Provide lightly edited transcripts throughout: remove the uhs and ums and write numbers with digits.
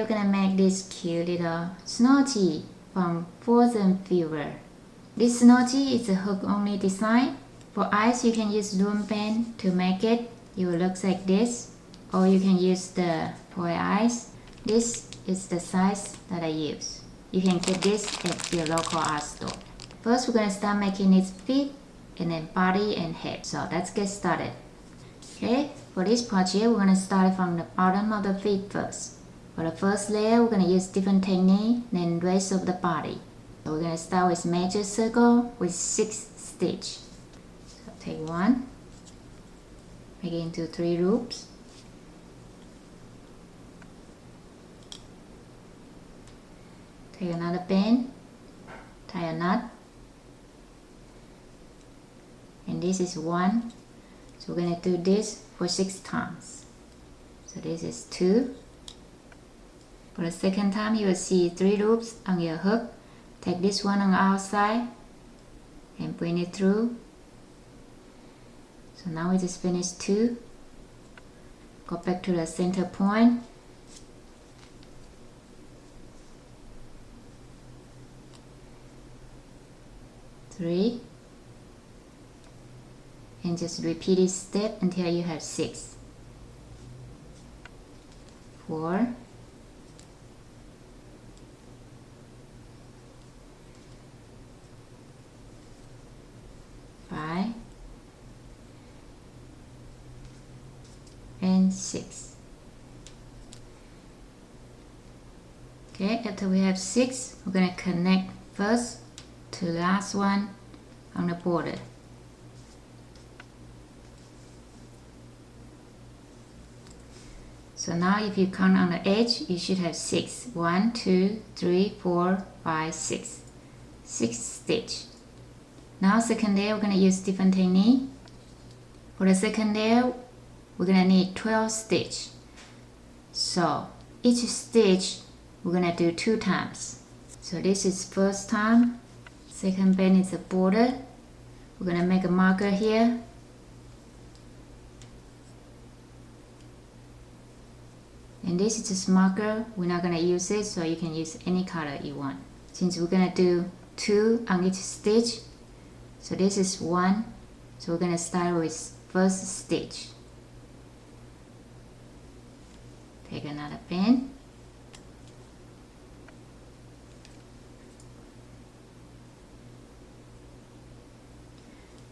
we're gonna make this cute little Snowgie from Frozen Fever. This Snowgie is a hook-only design. For eyes, you can use Loom Band to make it. It will look like this. Or you can use the toy eyes. This is the size that I use. You can get this at your local art store. First, we're gonna start making its feet and then body and head. So let's get started. Okay, for this project, we're gonna start from the bottom of the feet first. For the first layer, we're gonna use different technique than the rest of the body. So we're gonna start with major circle with 6 stitches. So take one, make it into 3 loops. Take another band, tie a knot, and this is 1. So we're gonna do this for 6 times. So this is 2. For the second time, you will see 3 loops on your hook. Take this one on the outside and bring it through. So now we just finished 2. Go back to the center point. Three. And just repeat this step until you have 6. 4. 5 and 6. Okay, after we have 6, we're going to connect first to the last one on the border. So now if you count on the edge, you should have 6. 1, 2, 3, 4, 5, 6. 6 stitches. Now second layer, we're going to use different technique. For the second layer, we're going to need 12 stitches. So each stitch, we're going to do 2 times. So this is first time. Second band is a border. We're going to make a marker here. And this is just marker. We're not going to use it, so you can use any color you want. Since we're going to do 2 on each stitch, so this is 1. So we're going to start with first stitch. Take another band.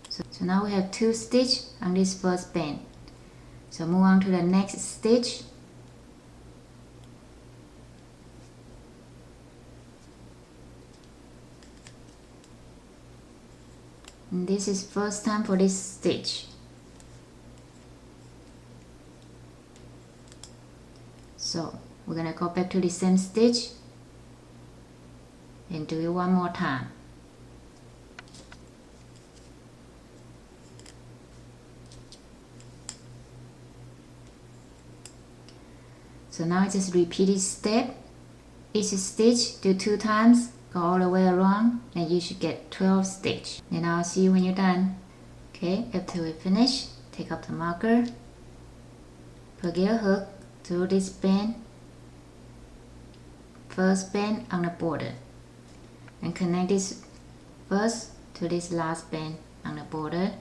So now we have 2 stitches on this first band. So move on to the next stitch. And this is first time for this stitch. So we're gonna go back to the same stitch and do it one more time. So now just repeat this step. Each stitch do 2 times. Go all the way around, and you should get 12 stitches. And I'll see you when you're done. Okay, after we finish, take up the marker, plug your hook through this band, first band on the border, and connect this first to this last band on the border.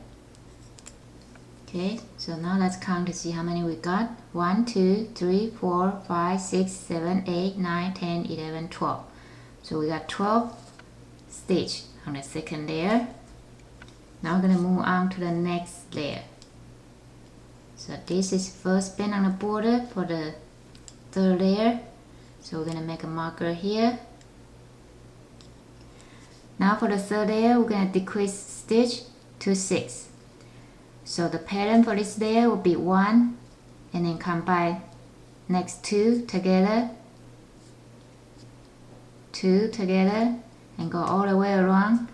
Okay, so now let's count to see how many we got. 1, 2, 3, 4, 5, 6, 7, 8, 9, 10, 11, 12. So we got 12 stitches on the second layer. Now we're going to move on to the next layer. So this is first band on the border for the third layer. So we're going to make a marker here. Now for the third layer, we're going to decrease stitch to 6. So the pattern for this layer will be 1 and then combine next 2 together, 2 together, and go all the way around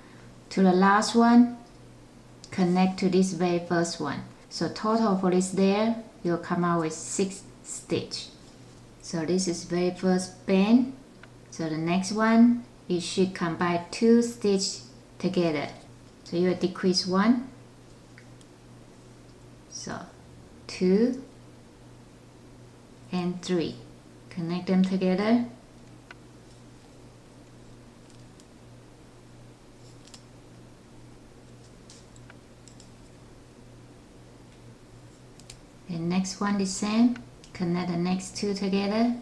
to the last one, connect to this very first one. So total for this layer, you'll come out with 6 stitches. So this is very first band. So the next one, you should combine 2 stitches together. So you will decrease 1. So 2 and 3. Connect them together. And next one the same. Connect the next two together.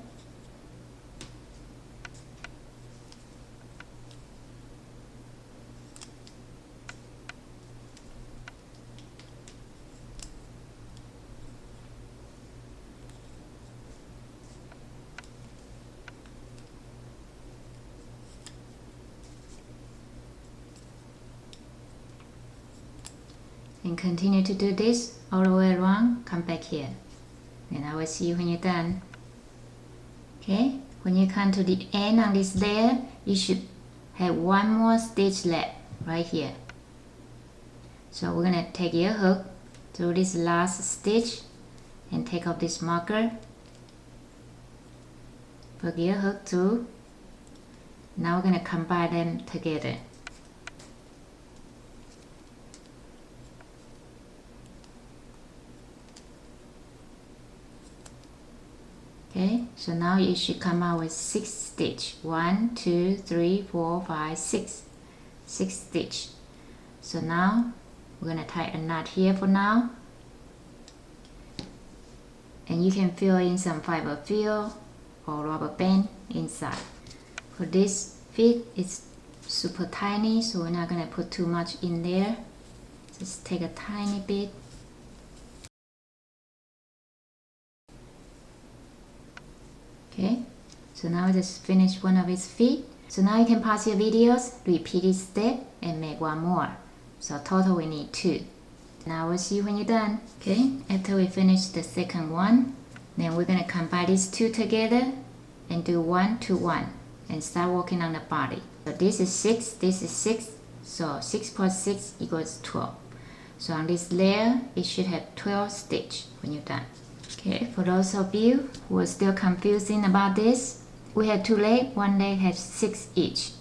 And continue to do this all the way around. Come back here. And I will see you when you're done. Okay, when you come to the end on this layer, you should have one more stitch left right here. So we're gonna take your hook through this last stitch and take off this marker. Put your hook through. Now we're gonna combine them together. Okay, so now you should come out with 6 stitch. 1, 2, 3, 4, 5, 6. 6 stitch. So now we're gonna tie a knot here for now. And you can fill in some fiber fill or rubber band inside. For this feet, it's super tiny, so we're not gonna put too much in there. Just take a tiny bit. Okay, so now we just finished one of his feet. So now you can pause your videos, repeat this step, and make one more. So total we need 2. Now we'll see when you're done. Okay, after we finish the second one, then we're gonna combine these 2 together and do 1 to 1 and start working on the body. So this is 6, this is 6, so 6 plus 6 equals 12. So on this layer, it should have 12 stitch when you're done. Okay, for those of you who are still confusing about this, we have 2 legs, one leg has 6 each.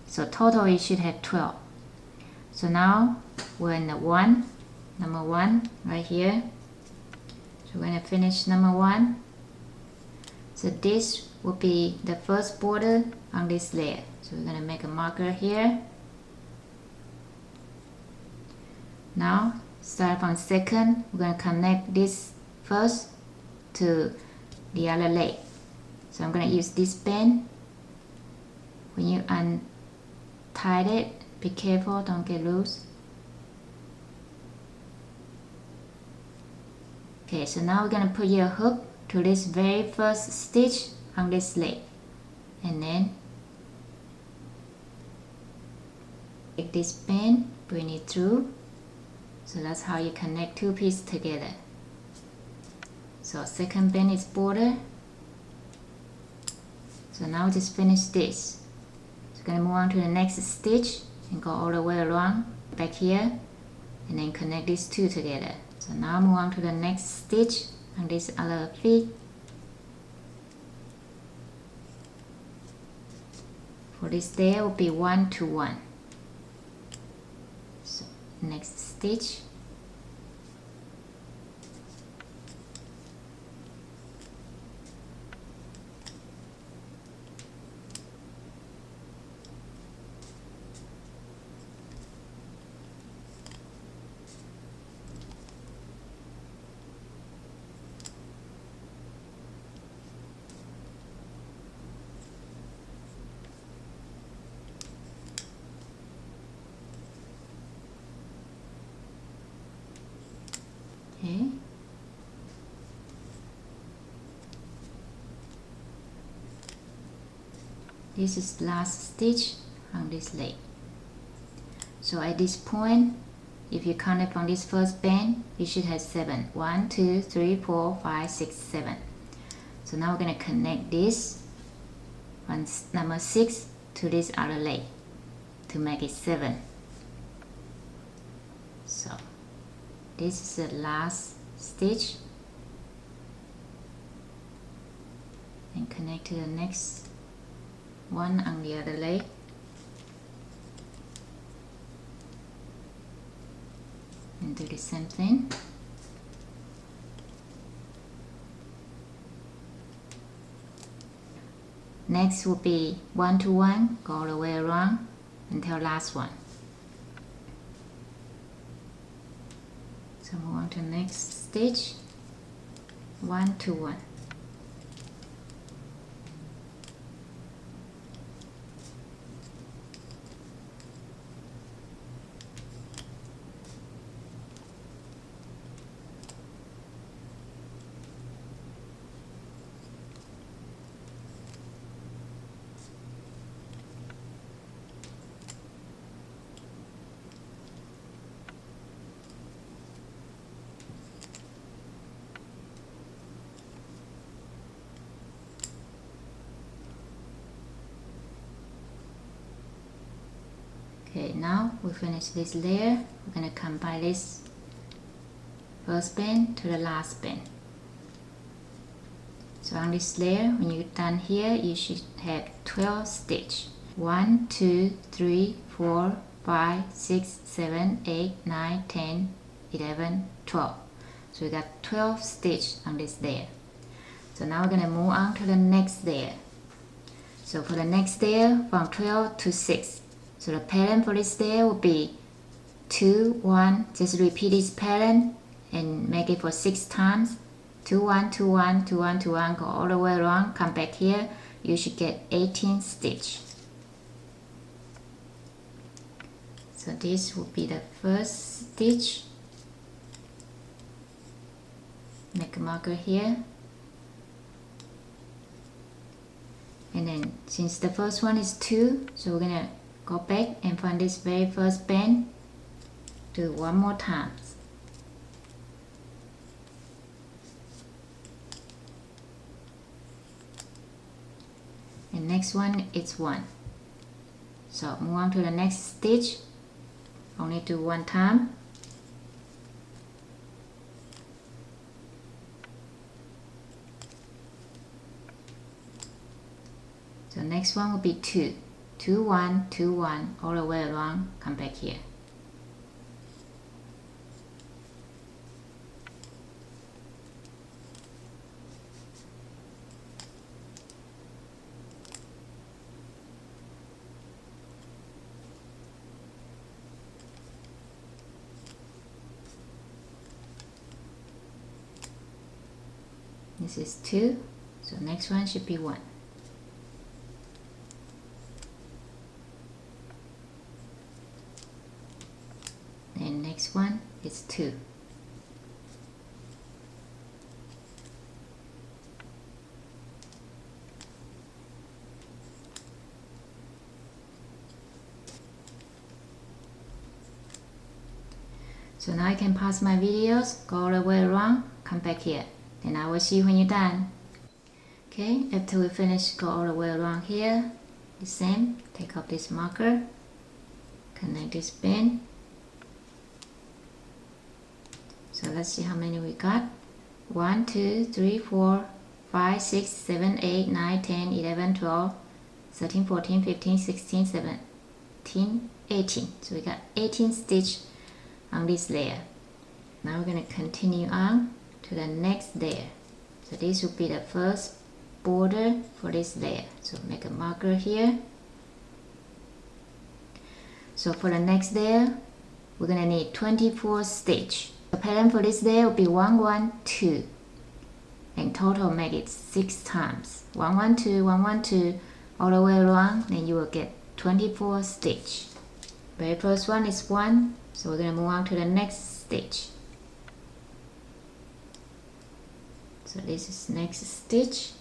So total it should have 12. So now we're in the number 1 right here. So we're gonna finish number 1. So this will be the first border on this layer. So we're gonna make a marker here. Now start from second, we're gonna connect this first to the other leg. So I'm going to use this band. When you untie it, be careful, don't get loose. Okay, so now we're going to put your hook to this very first stitch on this leg. And then take this band, bring it through. So that's how you connect 2 pieces together. So second band is border. So now just finish this. So we're gonna move on to the next stitch and go all the way around back here and then connect these 2 together. So now move on to the next stitch on this other feet. For this there will be 1 to 1. So next stitch. Okay. This is the last stitch on this leg. So at this point, if you count it from this first band, you should have 7. 1, 2, 3, 4, 5, 6, 7. So now we're going to connect this on number 6 to this other leg to make it 7. So this is the last stitch, and connect to the next one on the other leg. And do the same thing. Next will be 1 to 1, go all the way around until last one. So move on to the next stitch, 1 to 1. Okay, now we finish this layer. We're going to come by this first band to the last band. So on this layer, when you're done here, you should have 12 stitches. 1, 2, 3, 4, 5, 6, 7, 8, 9, 10, 11, 12. So we got 12 stitches on this layer. So now we're going to move on to the next layer. So for the next layer, from 12 to 6. So the pattern for this layer will be 2, 1, just repeat this pattern and make it for 6 times. 2, 1, 2, 1, 2, 1, 2, 1, go all the way around, come back here, you should get 18 stitches. So this will be the first stitch. Make a marker here. And then since the first one is 2, so we're gonna go back and find this very first band, do one more time. And next one is 1. So move on to the next stitch, only do one time. So next one will be 2. 2, 1, 2, 1, all the way around, come back here. This is 2, so next one should be 1. And next one is 2. So now I can pause my videos, go all the way around, come back here. Then I will see you when you're done. Okay, after we finish, go all the way around here. The same, take off this marker, connect this band. So let's see how many we got. 1, 2, 3, 4, 5, 6, 7, 8, 9, 10, 11, 12, 13, 14, 15, 16, 17, 18. So we got 18 stitches on this layer. Now we're going to continue on to the next layer. So this will be the first border for this layer. So make a marker here. So for the next layer, we're going to need 24 stitches. The pattern for this layer will be 1, 1, 2. And total make it 6 times. 1, 1, 2, 1, 1, 2, all the way around, then you will get 24 stitches. Very first one is 1, so we're going to move on to the next stitch. So this is next stitch.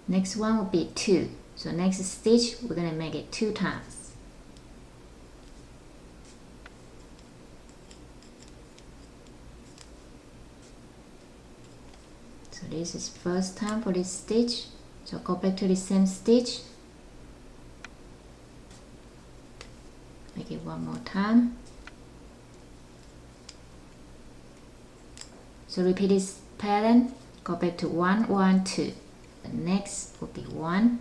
Next one will be 2. So next stitch, we're going to make it 2 times. So this is first time for this stitch. So go back to the same stitch. Make it one more time. So repeat this pattern. Go back to 1, 1, 2. The next will be 1.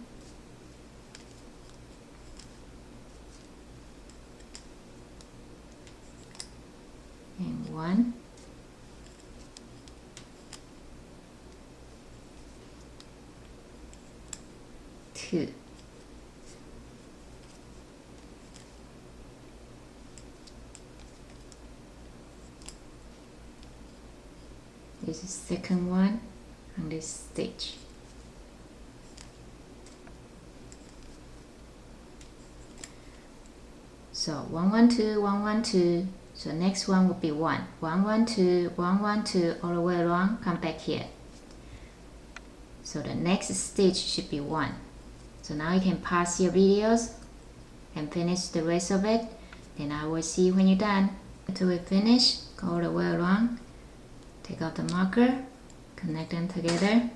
And 1. 2. This is second one on this stitch. So 1 1 2 1 1 2. So next one will be 1 1 1 2 1 1 2 all the way around. Come back here. So the next stitch should be 1. So now you can pause your videos and finish the rest of it. Then I will see you when you're done. Until we finish, go all the way around. Take out the marker, connect them together.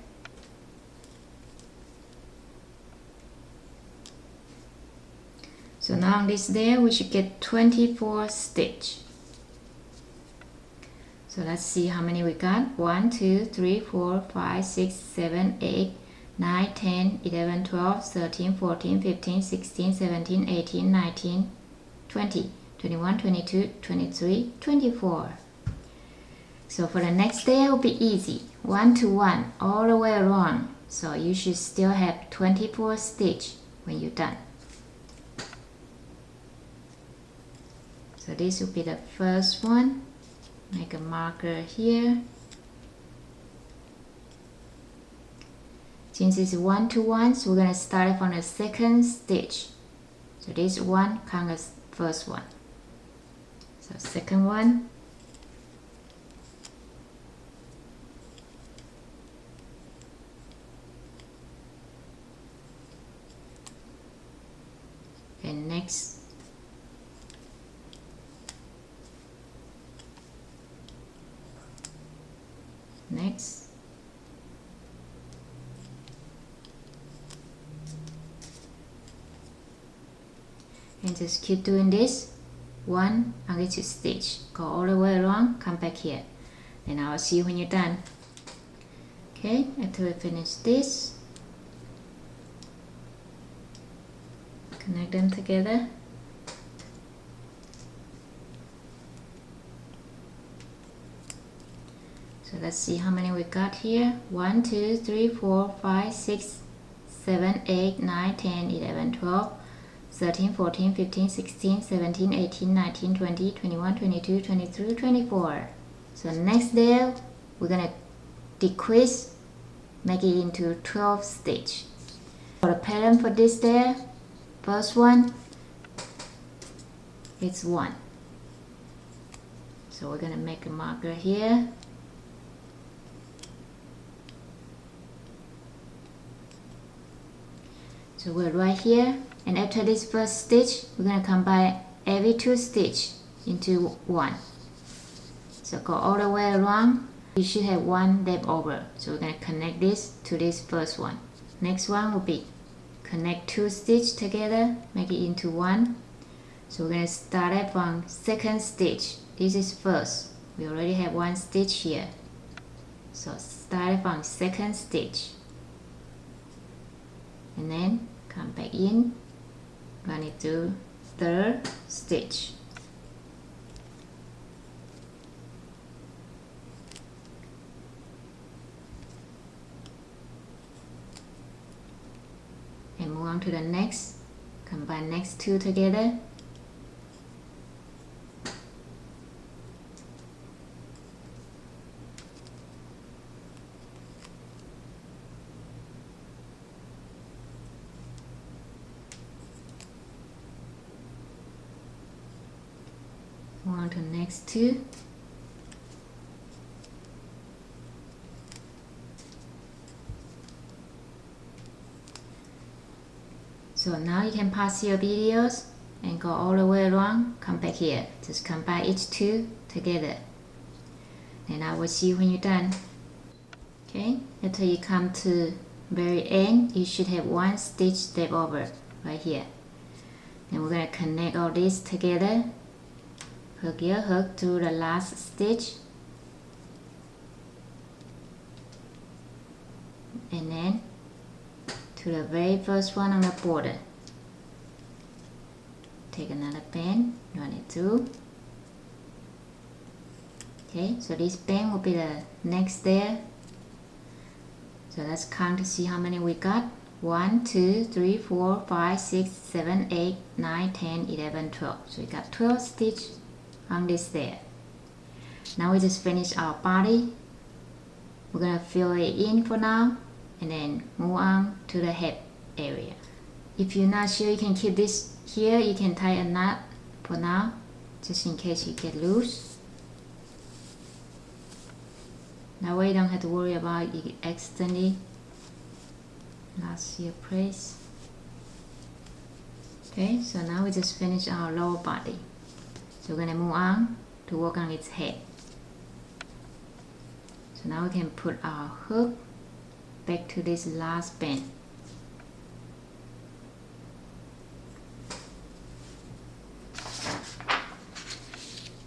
So now on this there, we should get 24 stitch. So let's see how many we got. 1, 2, 3, 4, 5, 6, 7, 8, 9, 10, 11, 12, 13, 14, 15, 16, 17, 18, 19, 20, 21, 22, 23, 24. So for the next day it will be easy. 1 to 1 all the way around. So you should still have 24 stitch when you're done. So this will be the first one. Make a marker here. Since it's 1 to 1, so we're going to start from the second stitch. So this one counts as first one. So second one. And next. Next. And just keep doing this. 1 on each stitch. Go all the way around, come back here. Then I'll see you when you're done. Okay, until we finish this. Connect them together. So let's see how many we got here. 1, 2, 3, 4, 5, 6, 7, 8, 9, 10, 11, 12, 13, 14, 15, 16, 17, 18, 19, 20, 21, 22, 23, 24. So next day we're gonna decrease, make it into 12 stitch. For the pattern for this day, first one, it's 1. So we're gonna make a marker here. So we're right here, and after this first stitch, we're going to combine every 2 stitch into 1. So go all the way around. You should have 1 left over. So we're going to connect this to this first one. Next one will be connect 2 stitch together, make it into 1. So we're going to start it from second stitch. This is first. We already have 1 stitch here. So start from second stitch. And then come back in, run it to third stitch. And move on to the next, combine next 2 together. Move on to the next 2. So now you can pause your videos and go all the way around, come back here. Just combine each 2 together. And I will see you when you're done. Okay, until you come to very end, you should have 1 stitch left over right here. Then we're going to connect all this together. Hook your hook to the last stitch, and then to the very first one on the border. Take another pen, run it through. Okay, so this pen will be the next there. So let's count to see how many we got. 1, 2, 3, 4, 5, 6, 7, 8, 9, 10, 11, 12. So we got 12 stitches on this there. Now we just finish our body. We're gonna fill it in for now and then move on to the head area. If you're not sure, you can keep this here. You can tie a knot for now, just in case you get loose. That way you don't have to worry about you accidentally lost your place. Okay, so now we just finished our lower body. So we're gonna move on to work on its head. So now we can put our hook back to this last bend.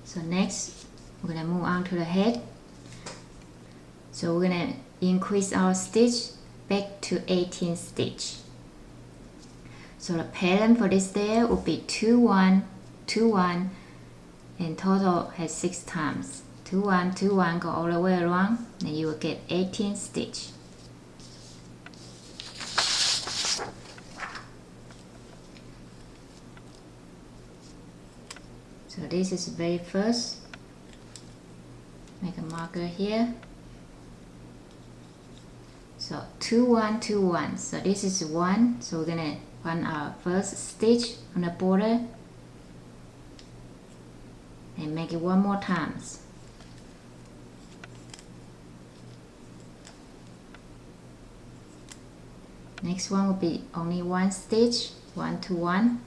So next, we're gonna move on to the head. So we're gonna increase our stitch back to 18 stitch. So the pattern for this there will be 2, 1, 2, 1, and total has 6 times. 2, 1, 2, 1, go all the way around, and you will get 18 stitch. So this is the very first. Make a marker here. So 2, 1, 2, 1. So this is 1. So we're gonna run our first stitch on the border and make it one more times. Next one will be only one stitch, 1 to 1.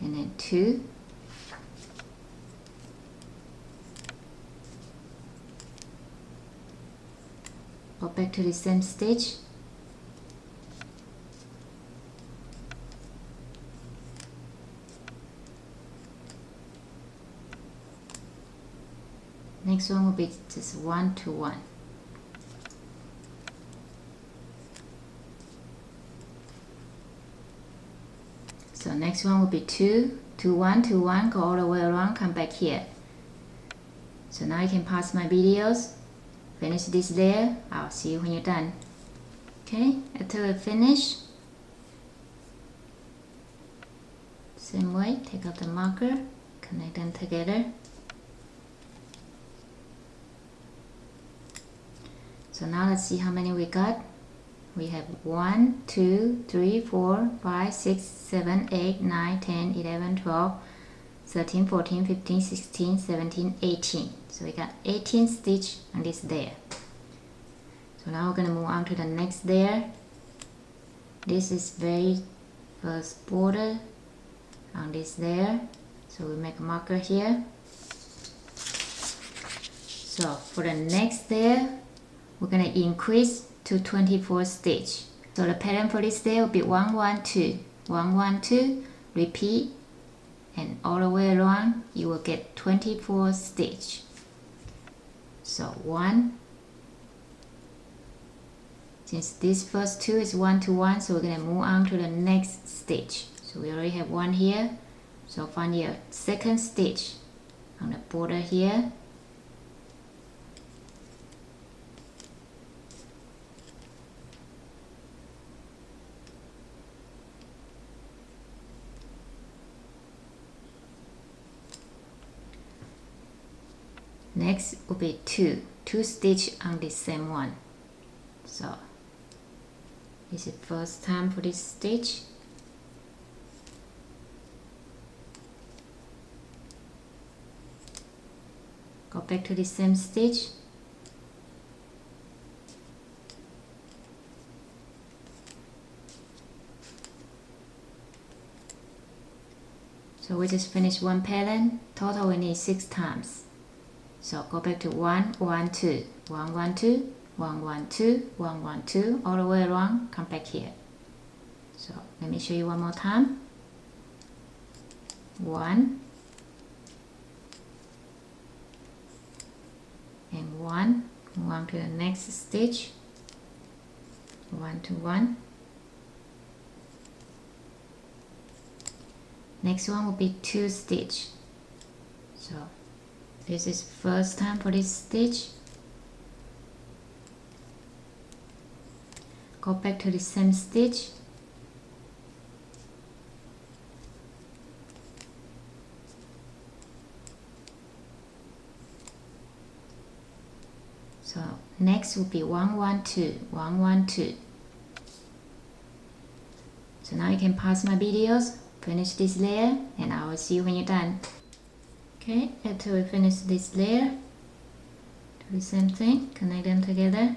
And then 2. Go back to the same stitch. Next one will be just 1 to 1. So next one will be 2, 2, 1, 2, 1, go all the way around, come back here. So now you can pause my videos, finish this layer, I'll see you when you're done. Okay, after we finish, same way, take out the marker, connect them together. So now let's see how many we got. We have 1, 2, 3, 4, 5, 6, 7, 8, 9, 10, 11, 12, 13, 14, 15, 16, 17, 18. So we got 18 stitch on this there. So now we're going to move on to the next there. This is very first border on this there. So we make a marker here. So for the next there, we're going to increase to 24 stitch. So the pattern for this there will be 1, 1, 2, 1, 1, 2, repeat, and all the way around you will get 24 stitch. So 1, since this first 2 is 1 to 1, so we're going to move on to the next stitch. So we already have 1 here, so find your second stitch on the border here. Next will be 2 stitch on the same one. So this is first time for this stitch. Go back to the same stitch. So we just finished one pattern. Total we need 6 times. So go back to 1, 1, 2, 1, 1, 2, 1, 1, 2, 1, 1, 2, all the way around, come back here. So let me show you one more time. 1 and 1, move on to the next stitch, 1 to 1. Next one will be 2 stitch. So This is first time for this stitch. Go back to the same stitch. So next will be 1 1 2 1 1 2. So now you can pause my videos, finish this layer, and I will see you when you're done. Okay, after we finish this layer, do the same thing, connect them together.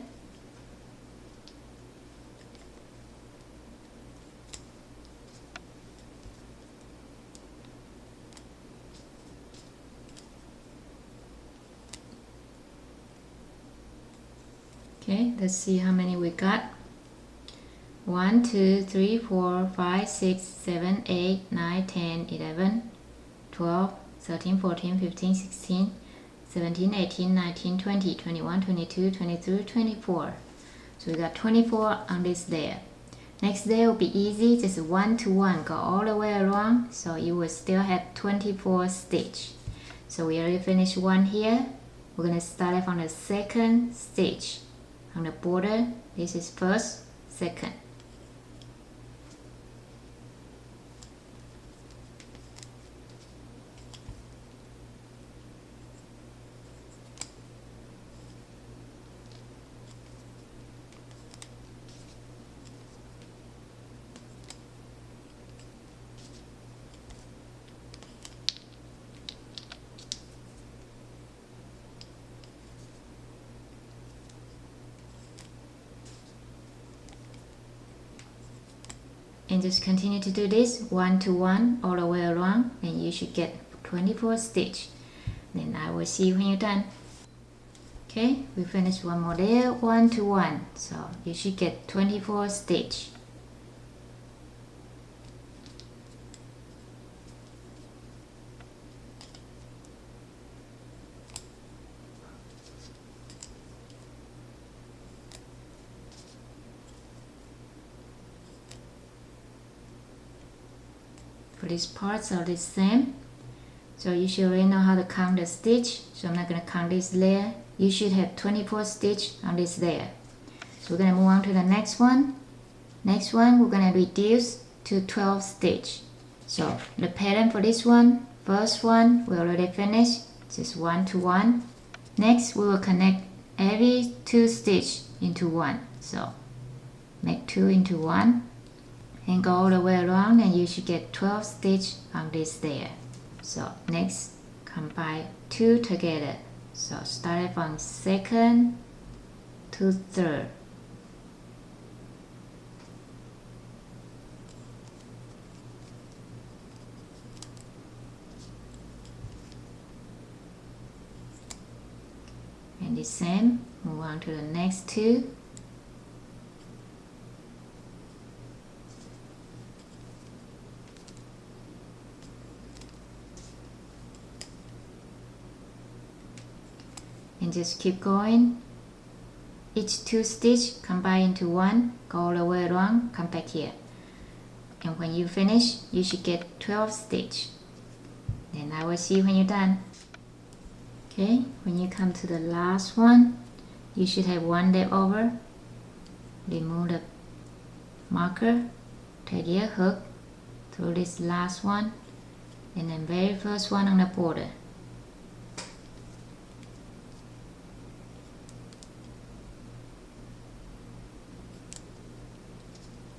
Okay, let's see how many we got. 1 2 3 4 5 6 7 8 9 10 11 12 13 14 15 16 17 18 19 20 21 22 23 24. So we got 24 on this layer. Next layer will be easy, just 1 to 1, go all the way around, so you will still have 24 stitch. So we already finished one here. We're going to start from the second stitch on the border. This is first, second. And just continue to do this 1 to 1 all the way around, and you should get 24 stitch. Then I will see you when you're done. Okay, we finished one more layer, 1 to 1, so you should get 24 stitch. For these parts are the same, so you should already know how to count the stitch. So I'm not going to count this layer. You should have 24 stitch on this layer. So we're going to move on to the next one. Next one we're going to reduce to 12 stitch. So the pattern for this one, first one we already finished, just 1 to 1. Next we will connect every 2 stitch into 1. So make 2 into 1. And go all the way around, and you should get 12 stitch on this layer. So next combine 2 together. So start from second to third. And the same, move on to the next 2. And just keep going. Each 2 stitch combine into 1, go all the way around, come back here. And when you finish, you should get 12 stitch. Then I will see you when you're done. Okay, when you come to the last one, you should have 1 left over. Remove the marker, take your hook through this last one, and then very first one on the border.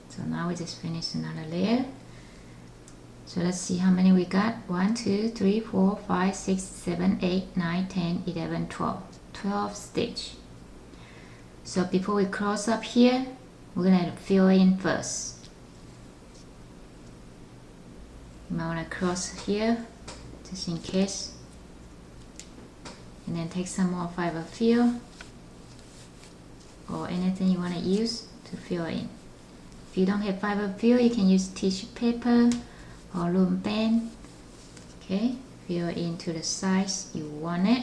So now we just finished another layer. So let's see how many we got. 1 2 3 4 5 6 7 8 9 10 11 12. 12 stitch. So before we close up here, we're gonna fill in first. You might want to close here just in case, and then take some more fiber fill or anything you want to use to fill in. If you don't have fiber fill, you can use tissue paper or Loom Band. Okay, fill into the size you want it.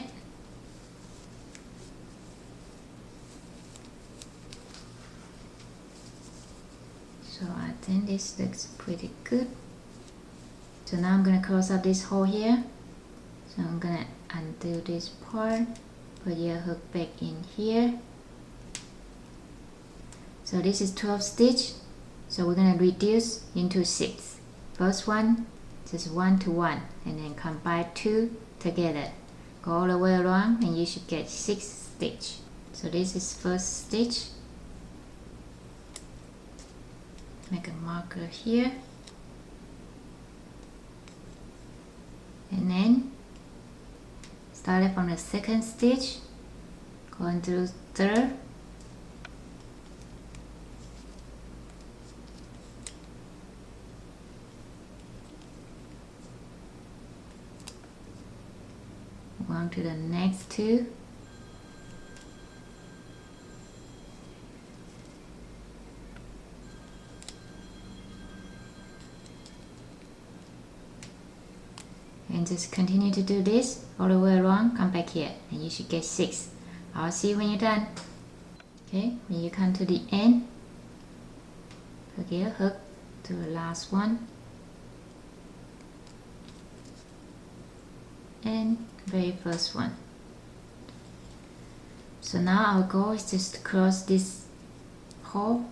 So I think this looks pretty good. So now I'm gonna close up this hole here. So I'm gonna undo this part, put your hook back in here. So this is 12 stitch, so we're going to reduce into 6. First one, just 1 to 1, and then combine 2 together. Go all the way around and you should get 6 stitch. So this is first stitch. Make a marker here. And then start from the second stitch, going through third. On to the next 2. And just continue to do this all the way around. Come back here and you should get 6. I'll see you when you're done. Okay, when you come to the end, put your hook to the last one and very first one. So now our goal is just to cross this hole.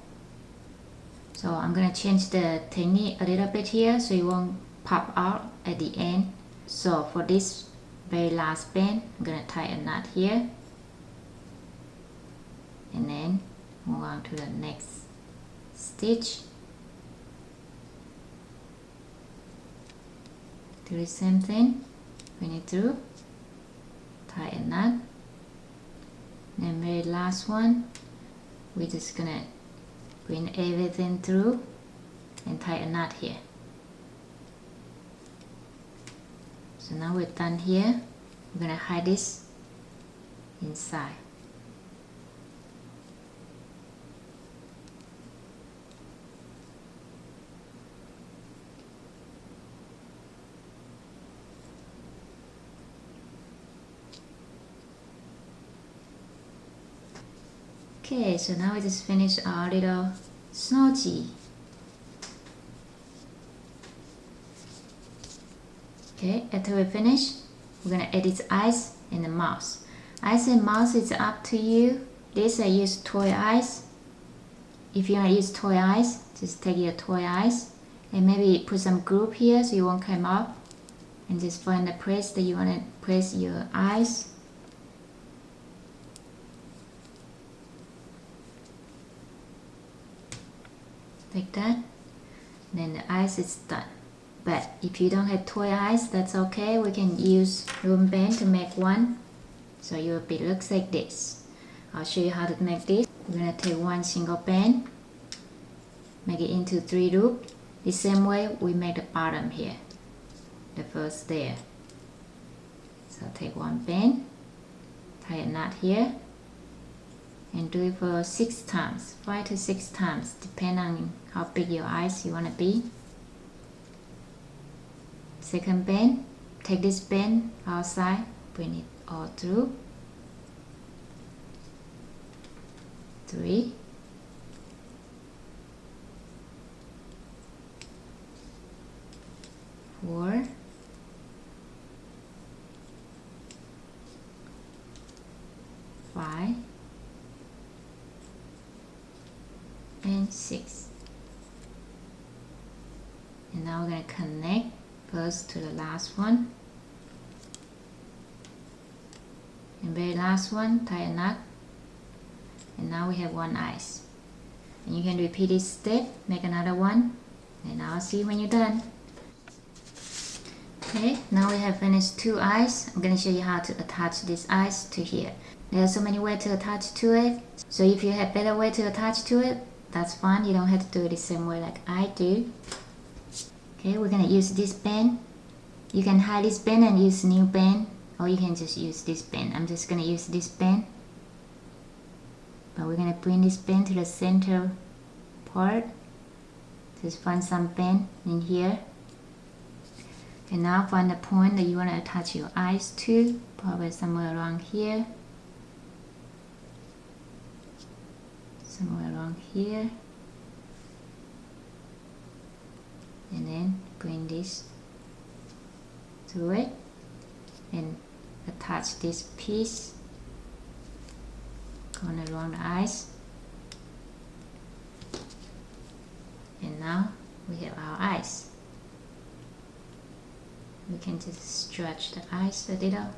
So I'm gonna change the technique a little bit here so it won't pop out at the end. So for this very last band, I'm gonna tie a knot here and then move on to the next stitch. Do the same thing, bring it through, tie a knot, then very last one, we're just gonna bring everything through and tie a knot here. So now we're done here. We're gonna hide this inside. Okay, so now we just finished our little Snowgie. Okay, after we finish, we're gonna add its eyes and the mouth. Eyes and mouth is up to you. This I use toy eyes. If you wanna use toy eyes, just take your toy eyes and maybe put some group here so you won't come up. And just find the place that you wanna place your eyes. Like that. Then the eyes is done. But if you don't have toy eyes, that's okay. We can use Loom Band to make one. So your bit looks like this. I'll show you how to make this. We're gonna take one single band, make it into 3 loops. The same way we make the bottom here, the first there. So take one band, tie a knot here, and do it for 6 times, 5 to 6 times, depending on how big your eyes you wanna be. Second band, take this band outside, bring it all through. 3, 4, 5, and 6. And now we're going to connect first to the last one, and very last one, tie a knot, and now we have one eyes. And you can repeat this step, make another one, and I'll see you when you're done. Okay, now we have finished 2 eyes. I'm going to show you how to attach these eyes to here. There are so many ways to attach to it, so if you have better way to attach to it, that's fine. You don't have to do it the same way like I do. Okay, we're gonna use this band. You can hide this band and use new band, or you can just use this band. I'm just gonna use this band, but we're gonna bring this band to the center part. Just find some band in here, and now find the point that you want to attach your eyes to, probably somewhere around here, somewhere around here. And then bring this through it and attach this piece going around the eyes. And now we have our eyes. We can just stretch the eyes a little.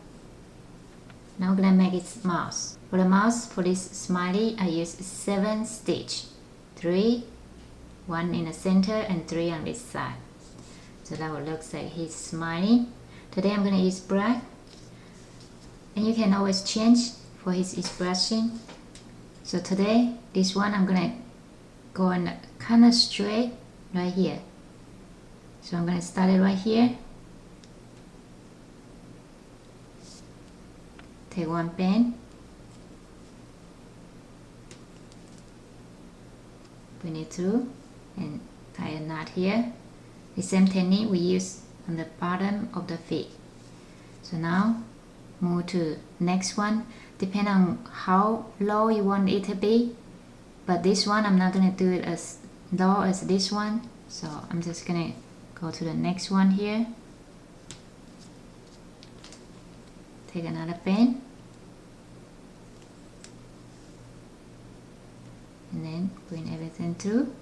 Now we're gonna make its mouth. For the mouth, for this smiley, I use 7 stitch. 3, 1 in the center and 3 on this side. So that will look like he's smiling. Today I'm gonna use black. And you can always change for his expression. So today, this one I'm gonna go on kind of straight right here. So I'm gonna start it right here. Take one pen, bring it through and tie a knot here. The same technique we use on the bottom of the feet. So now move to next one, depending on how low you want it to be. But this one I'm not gonna do it as low as this one, so I'm just gonna go to the next one here. Take another pen and then bring everything through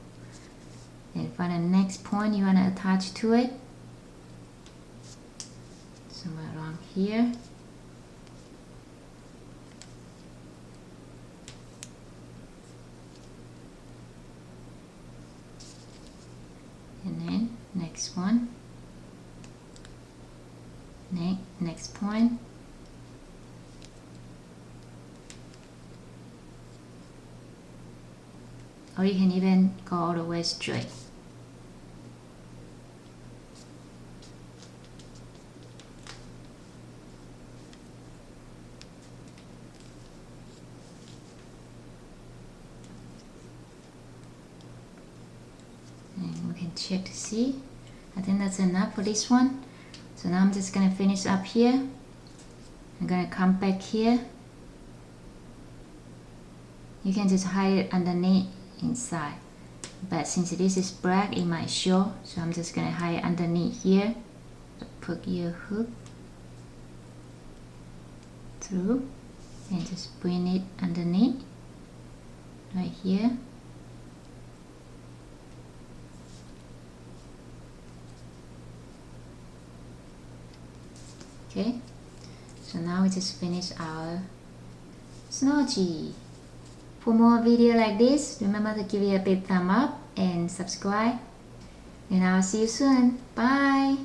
and find the next point you want to attach to it, somewhere around here. And then next one, next point. Or you can even go all the way straight. And we can check to see. I think that's enough for this one. So now I'm just gonna finish up here. I'm gonna come back here. You can just hide it underneath inside, but since this is black it might show, so I'm just gonna hide it underneath here. Put your hook through and just bring it underneath right here. Okay, so now we just finished our Snowgie. For more video like this, remember to give it a big thumb up and subscribe. And I'll see you soon. Bye!